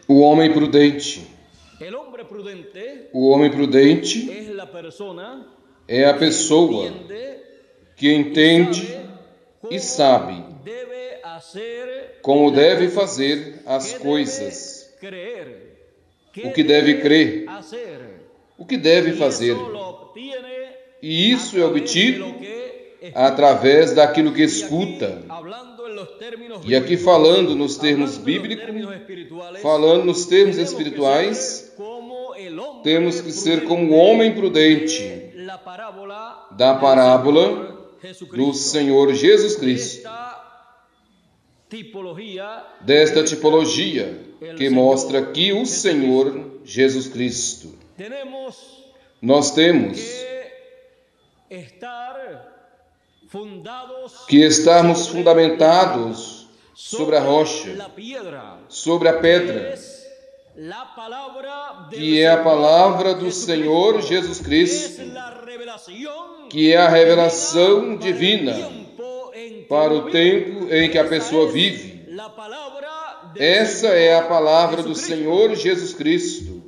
O homem prudente. O homem prudente é a pessoa que entende e sabe como deve fazer as coisas, o que deve crer, o que deve fazer. E isso é obtido através daquilo que escuta. E aqui falando nos termos bíblicos, falando nos termos espirituais, temos que ser como o homem prudente da parábola do Senhor Jesus Cristo. Desta tipologia que mostra aqui o Senhor Jesus Cristo. Nós temos que estarmos fundamentados sobre a rocha, sobre a pedra, que é a palavra do Senhor Jesus Cristo, que é a revelação divina para o tempo em que a pessoa vive. Essa é a palavra do Senhor Jesus Cristo.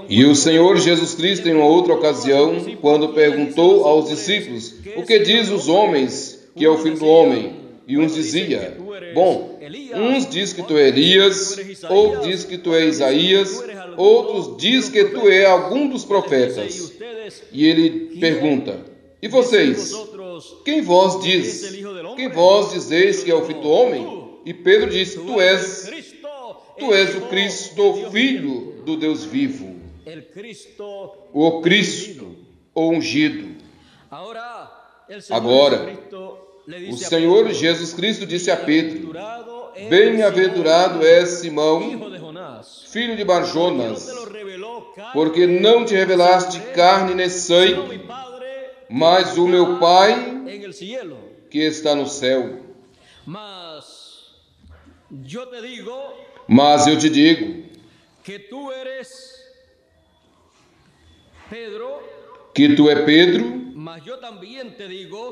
E o Senhor Jesus Cristo, em uma outra ocasião, quando perguntou aos discípulos: o que diz os homens que é o Filho do Homem? E uns dizia: bom, uns diz que tu é Elias, outros diz que tu é Isaías, outros diz que tu é algum dos profetas. E ele pergunta: e vocês? Quem vós diz? Quem vós dizeis que é o Filho do Homem? E Pedro disse: tu és o Cristo, o Filho do Deus vivo, o Cristo, o ungido. Agora, o Senhor Jesus Cristo disse a Pedro: bem-aventurado és Simão, filho de Barjonas, porque não te revelaste carne nem sangue, mas o meu Pai que está no céu. Mas eu te digo que tu é Pedro,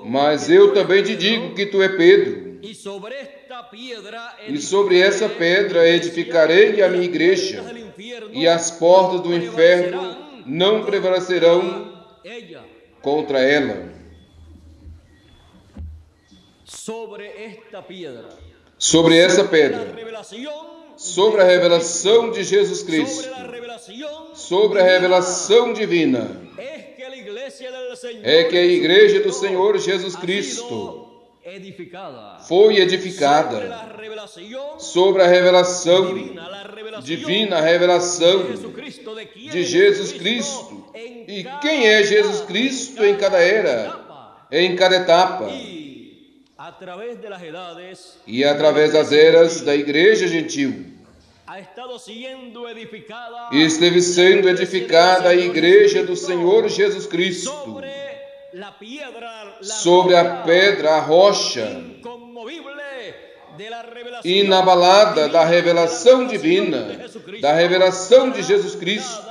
mas eu também te digo que tu é Pedro, e sobre essa pedra edificarei a minha igreja, e as portas do inferno não prevalecerão contra ela. Sobre essa pedra, sobre a revelação de Jesus Cristo, sobre a revelação divina, é que a igreja do Senhor Jesus Cristo foi edificada sobre a revelação divina, a revelação de Jesus Cristo. E quem é Jesus Cristo em cada era, em cada etapa? E através das eras da igreja gentil, esteve sendo edificada a igreja do Senhor Jesus Cristo sobre a pedra, a rocha inabalada da revelação divina, da revelação de Jesus Cristo,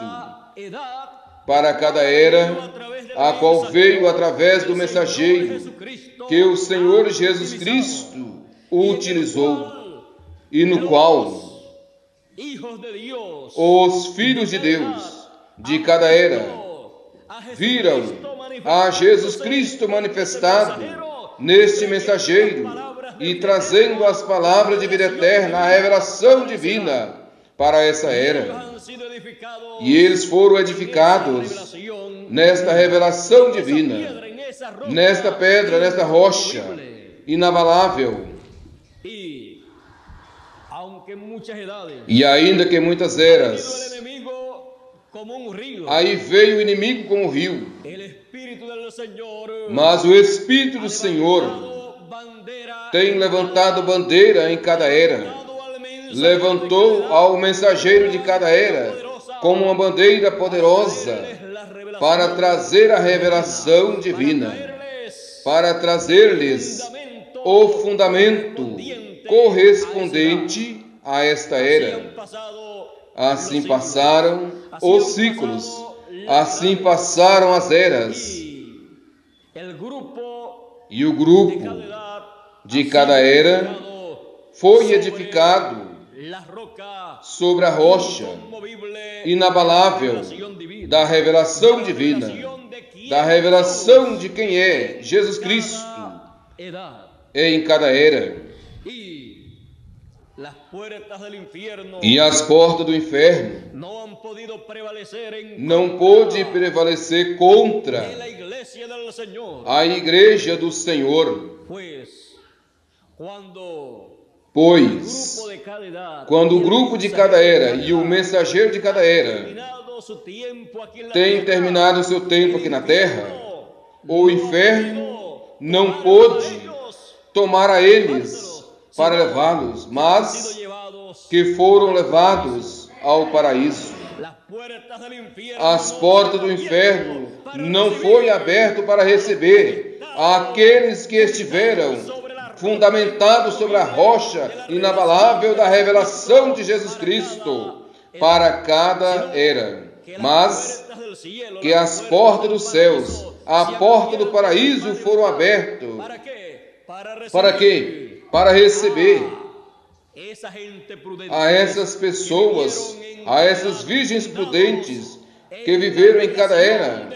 para cada era, a qual veio através do mensageiro que o Senhor Jesus Cristo utilizou, e no qual os filhos de Deus de cada era viram a Jesus Cristo manifestado neste mensageiro e trazendo as palavras de vida eterna, a revelação divina para essa era. E eles foram edificados nesta revelação divina, nesta pedra, nesta rocha inabalável. E ainda que muitas eras, aí veio o inimigo como um rio, mas o Espírito do Senhor tem levantado bandeira em cada era, levantou ao mensageiro de cada era como uma bandeira poderosa para trazer a revelação divina, para trazer-lhes o fundamento correspondente a esta era. Assim passaram os ciclos, assim passaram as eras, e o grupo de cada era foi edificado sobre a rocha inabalável da revelação divina, da revelação de quem é Jesus Cristo em cada era. E as portas do inferno não pôde prevalecer contra a igreja do Senhor, pois quando o grupo de cada era e o mensageiro de cada era tem terminado o seu tempo aqui na terra, o inferno não pôde tomar a eles para levá-los, mas que foram levados ao paraíso. As portas do inferno não foi aberto para receber aqueles que estiveram fundamentados sobre a rocha inabalável da revelação de Jesus Cristo para cada era, mas que as portas dos céus, a porta do paraíso foram abertas. Para quê? Para receber a essas pessoas, a essas virgens prudentes que viveram em cada era,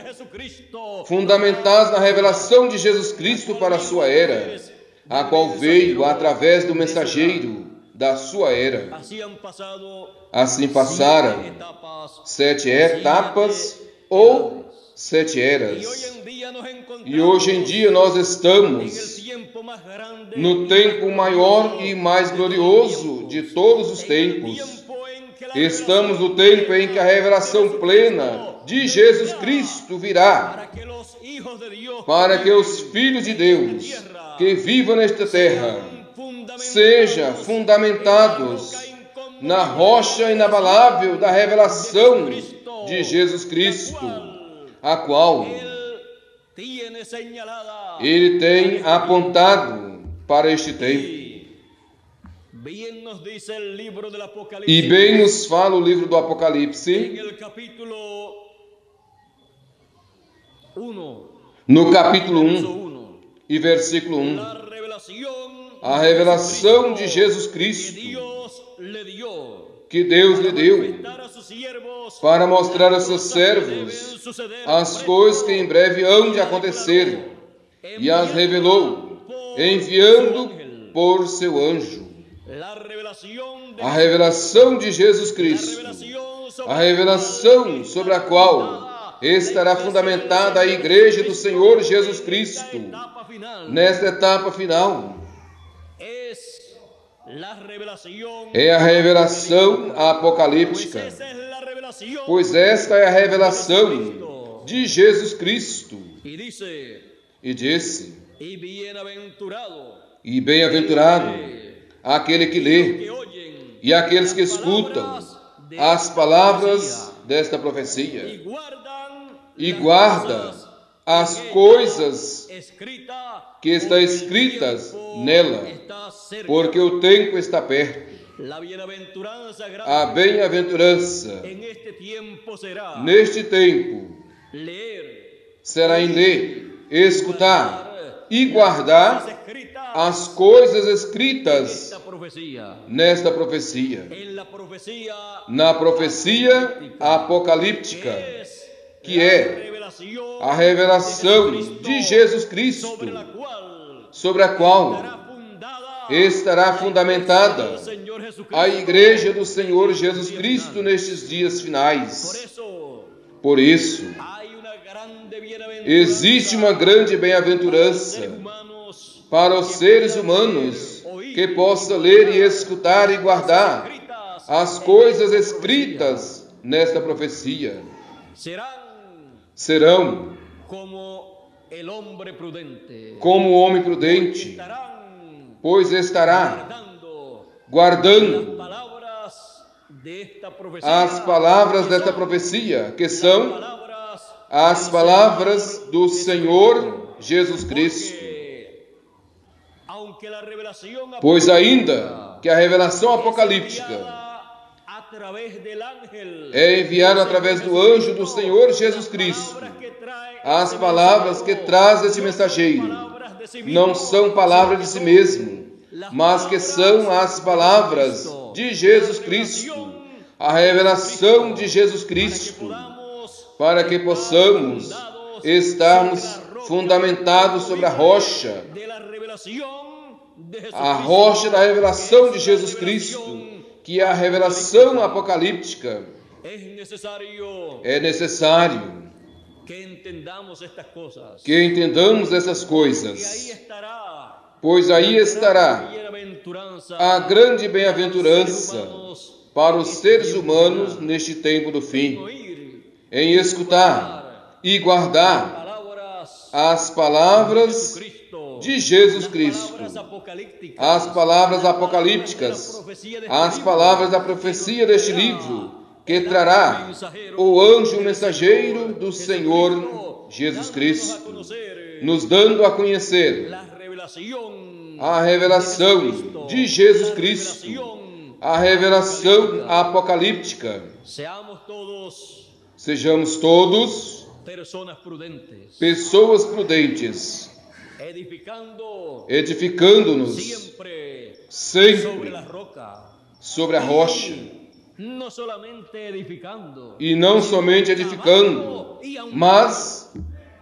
fundamentadas na revelação de Jesus Cristo para a sua era, a qual veio através do mensageiro da sua era. Assim passaram 7 etapas ou 7 eras. E hoje em dia nós estamos no tempo maior e mais glorioso de todos os tempos. Estamos no tempo em que a revelação plena de Jesus Cristo virá, para que os filhos de Deus que vivam nesta terra sejam fundamentados na rocha inabalável da revelação de Jesus Cristo, a qual Ele tem apontado para este tempo. E bem nos fala o livro do Apocalipse, no capítulo 1 e versículo 1, a revelação de Jesus Cristo que Deus lhe deu para mostrar aos seus servos as coisas que em breve hão de acontecer, e as revelou, enviando por seu anjo. A revelação de Jesus Cristo, a revelação sobre a qual estará fundamentada a igreja do Senhor Jesus Cristo nesta etapa final, é a revelação apocalíptica, pois esta é a revelação de Jesus Cristo. E disse: e bem-aventurado aquele que lê e aqueles que escutam as palavras desta profecia e guarda as coisas que estão escritas nela, porque o tempo está perto. A bem-aventurança neste tempo será em ler, escutar e guardar as coisas escritas nesta profecia, na profecia apocalíptica, que é a revelação de Jesus Cristo, sobre a qual estará fundamentada a igreja do Senhor Jesus Cristo nestes dias finais. Por isso, existe uma grande bem-aventurança para os seres humanos que possam ler e escutar e guardar as coisas escritas nesta profecia. Serão como o homem prudente, pois estará guardando as palavras desta profecia, que são as palavras do Senhor Jesus Cristo. Pois ainda que a revelação apocalíptica é enviada através do anjo do Senhor Jesus Cristo, as palavras que traz esse mensageiro não são palavras de si mesmo, mas que são as palavras de Jesus Cristo, a revelação de Jesus Cristo, para que possamos estarmos fundamentados sobre a rocha da revelação de Jesus Cristo, que é a revelação apocalíptica. É necessário que entendamos essas coisas, pois aí estará a grande bem-aventurança para os seres humanos neste tempo do fim, em escutar e guardar as palavras de Jesus Cristo, as palavras apocalípticas, as palavras da profecia deste livro, que trará o anjo mensageiro do Senhor Jesus Cristo, nos dando a conhecer a revelação de Jesus Cristo, a revelação apocalíptica. Sejamos todos pessoas prudentes, edificando-nos sempre sobre a rocha, e não somente edificando, mas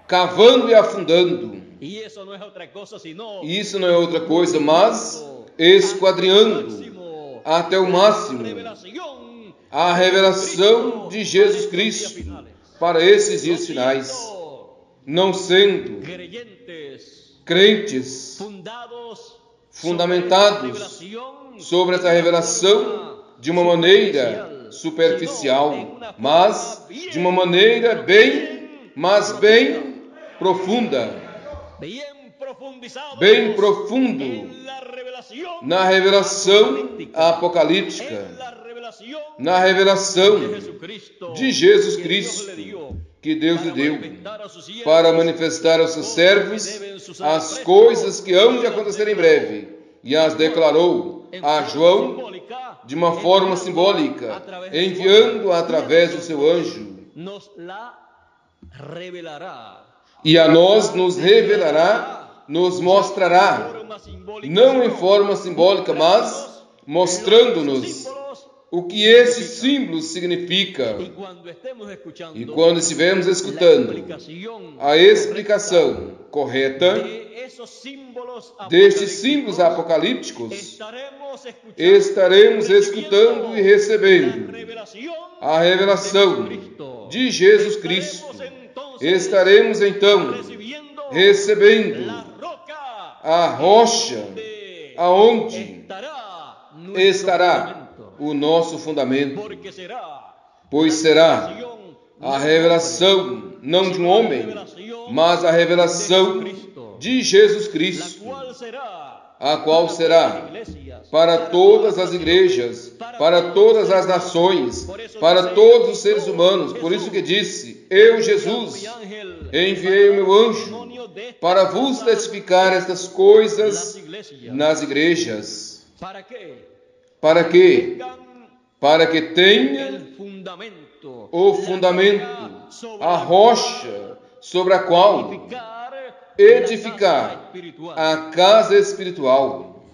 cavando e afundando. Isso não é outra coisa, mas esquadrinhando até o máximo a revelação de Jesus Cristo para esses dias finais, não sendo crentes fundamentados sobre essa revelação de uma maneira superficial, mas de uma maneira bem profunda, bem profundo na revelação apocalíptica, na revelação de Jesus Cristo, que Deus lhe deu para manifestar aos seus servos as coisas que hão de acontecer em breve, e as declarou a João de uma forma simbólica, enviando através do seu anjo. E a nós nos revelará, nos mostrará, não em forma simbólica, mas mostrando-nos o que esses símbolos significam. E quando estivermos escutando a explicação correta destes símbolos apocalípticos, estaremos escutando e recebendo a revelação de Jesus Cristo. Estaremos então recebendo a rocha aonde estará o nosso fundamento, pois será a revelação não de um homem, mas a revelação de Jesus Cristo, a qual será para todas as igrejas, para todas as nações, para todos os seres humanos. Por isso que disse: eu, Jesus, enviei o meu anjo para vos testificar estas coisas nas igrejas. Para quê? Para que tenha o fundamento, a rocha sobre a qual edificar a casa espiritual.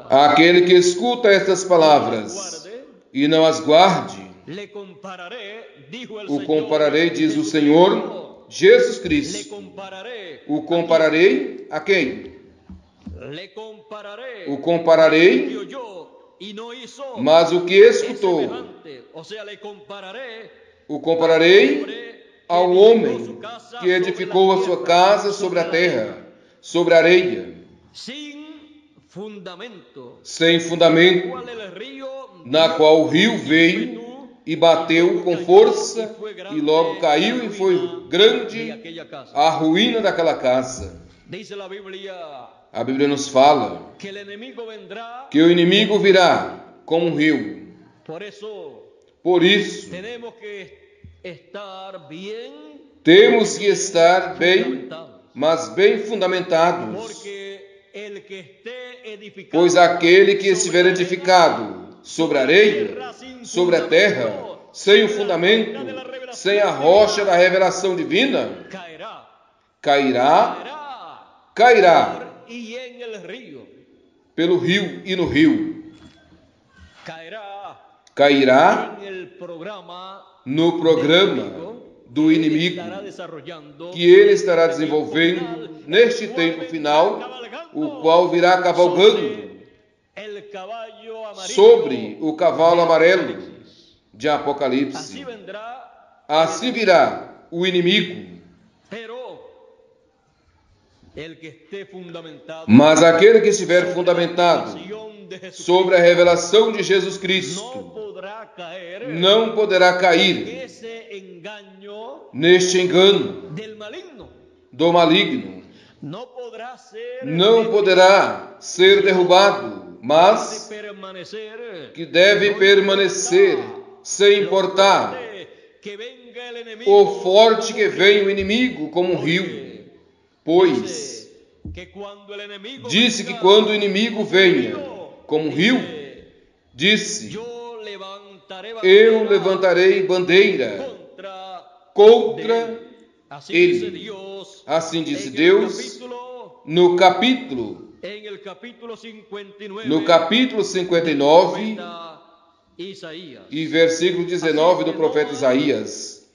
Aquele que escuta estas palavras e não as guarde, o compararei, diz o Senhor Jesus Cristo. O compararei a quem? O compararei, mas o que escutou, o compararei ao homem que edificou a sua casa sobre a terra, sobre a areia, sem fundamento, na qual o rio veio e bateu com força, e logo caiu, e foi grande a ruína daquela casa. A Bíblia nos fala que o inimigo virá como um rio. Por isso, temos que estar bem, mas bem fundamentados, pois aquele que estiver edificado sobre a areia, sobre a terra, sem o fundamento sem a rocha da revelação divina, cairá pelo rio e no rio. Cairá no programa do inimigo que ele estará desenvolvendo neste tempo final, o qual virá cavalgando sobre o cavalo amarelo de Apocalipse. Assim virá o inimigo. Mas aquele que estiver fundamentado sobre a revelação de Jesus Cristo não poderá cair neste engano do maligno. Não poderá ser derrubado, mas que deve permanecer sem importar o forte que vem o inimigo como um rio. Pois disse que quando o inimigo venha como um rio, disse: eu levantarei bandeira contra ele. Assim disse Deus no capítulo 59 e versículo 19 do profeta Isaías.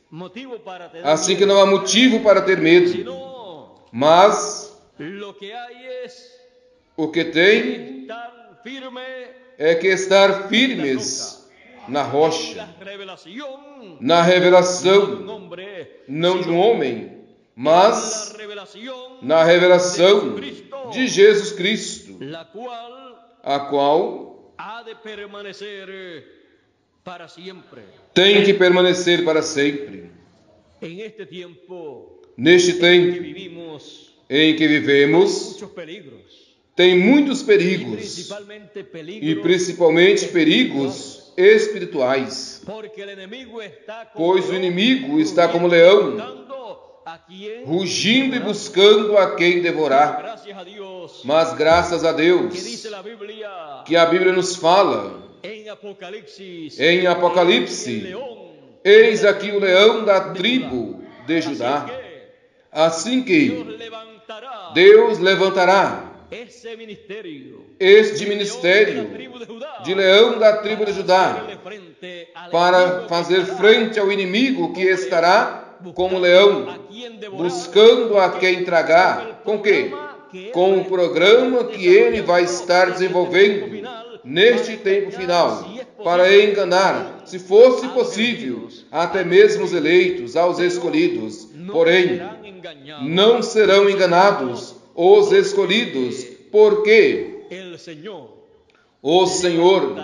Assim que não há motivo para ter medo, mas o que tem é que estar firmes na rocha, na revelação, não de um homem, mas na revelação de Jesus Cristo, a qual tem que permanecer para sempre. Neste tempo em que vivemos, tem muitos perigos, e principalmente perigos espirituais, pois o inimigo está como leão, rugindo e buscando a quem devorar. Mas graças a Deus que a Bíblia nos fala em Apocalipse: eis aqui o leão da tribo de Judá. Assim que Deus levantará este ministério de leão da tribo de Judá para fazer frente ao inimigo que estará como leão, buscando a quem tragar. Com quê? Com o programa que ele vai estar desenvolvendo neste tempo final, para enganar, se fosse possível, até mesmo os eleitos, aos escolhidos. Porém, não serão enganados os escolhidos, porque o Senhor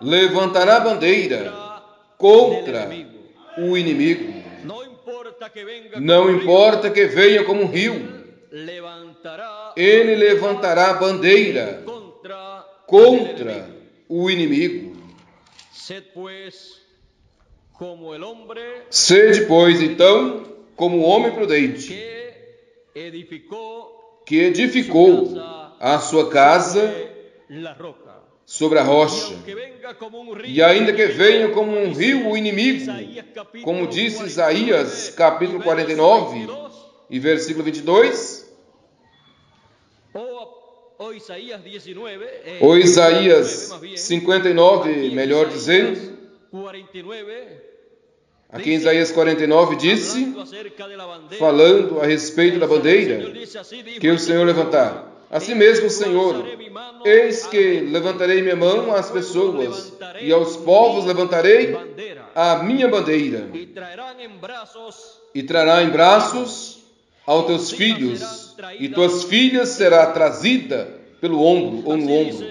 levantará bandeira contra o inimigo. Não importa que venha como um rio, ele levantará bandeira contra o inimigo. Sede, pois, então, como o homem prudente, que edificou a sua casa sobre a rocha. E ainda que venha como um rio o inimigo, como disse Isaías, capítulo 49, e versículo 22, ou Isaías 59, melhor dizendo, aqui em Isaías 49 disse, falando a respeito da bandeira que o Senhor levantar: assim mesmo, Senhor, eis que levantarei minha mão às pessoas, e aos povos levantarei a minha bandeira, e trará em braços aos teus filhos, e tuas filhas será trazida pelo ombro ou no ombro.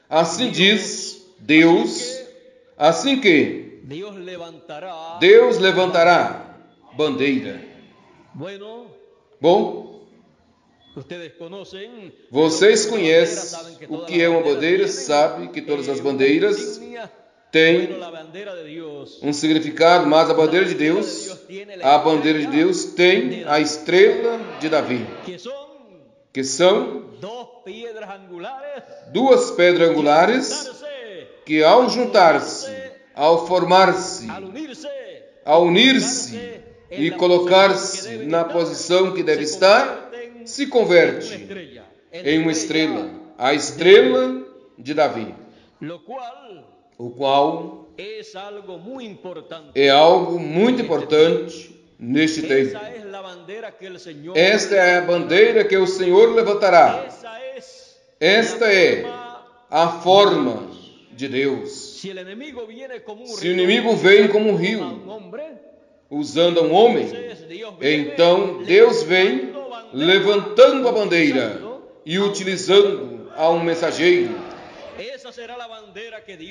Assim diz Deus, assim que Deus levantará bandeira. Bom, vocês conhecem o que é uma bandeira, sabem que todas as bandeiras têm um significado, mas a bandeira de Deus tem a estrela de Davi, que são duas pedras angulares que, ao juntar-se, ao formar-se a unir-se e colocar-se na posição que deve estar, se converte em uma estrela, a estrela de Davi, o qual é algo muito importante neste tempo. Esta é a bandeira que o Senhor levantará. Esta é a forma de Deus. Se o inimigo vem como um rio, usando um homem, então Deus vem levantando a bandeira e utilizando a um mensageiro.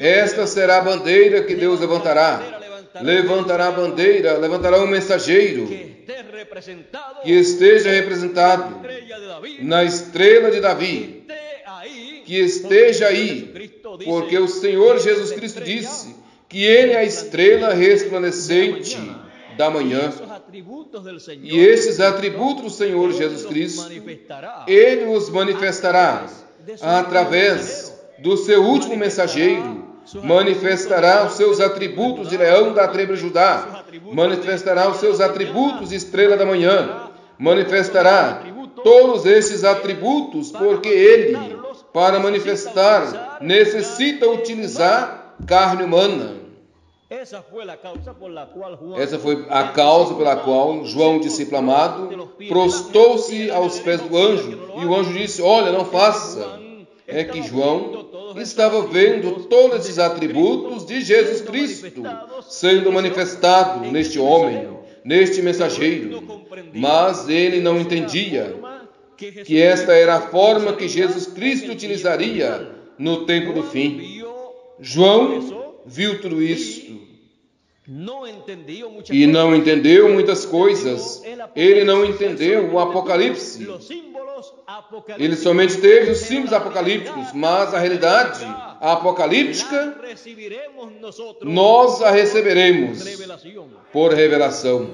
Esta será a bandeira que Deus levantará. Levantará a bandeira, levantará um mensageiro que esteja representado na estrela de Davi, que esteja aí, porque o Senhor Jesus Cristo disse que Ele é a estrela resplandecente da manhã. E esses atributos do Senhor Jesus Cristo, Ele os manifestará através do seu último mensageiro, manifestará os seus atributos de leão da tribo de Judá, manifestará os seus atributos de estrela da manhã, manifestará todos esses atributos, porque Ele, para manifestar, necessita utilizar carne humana. Essa foi a causa pela qual João, discípulo amado, prostrou-se aos pés do anjo, e o anjo disse: olha, não faça. É que João estava vendo todos esses atributos de Jesus Cristo sendo manifestado neste homem, neste mensageiro, mas ele não entendia que esta era a forma que Jesus Cristo utilizaria no tempo do fim. João viu tudo isso e não entendeu muitas coisas. Ele não entendeu o Apocalipse. Ele somente teve os símbolos apocalípticos, mas a realidade apocalíptica nós a receberemos por revelação.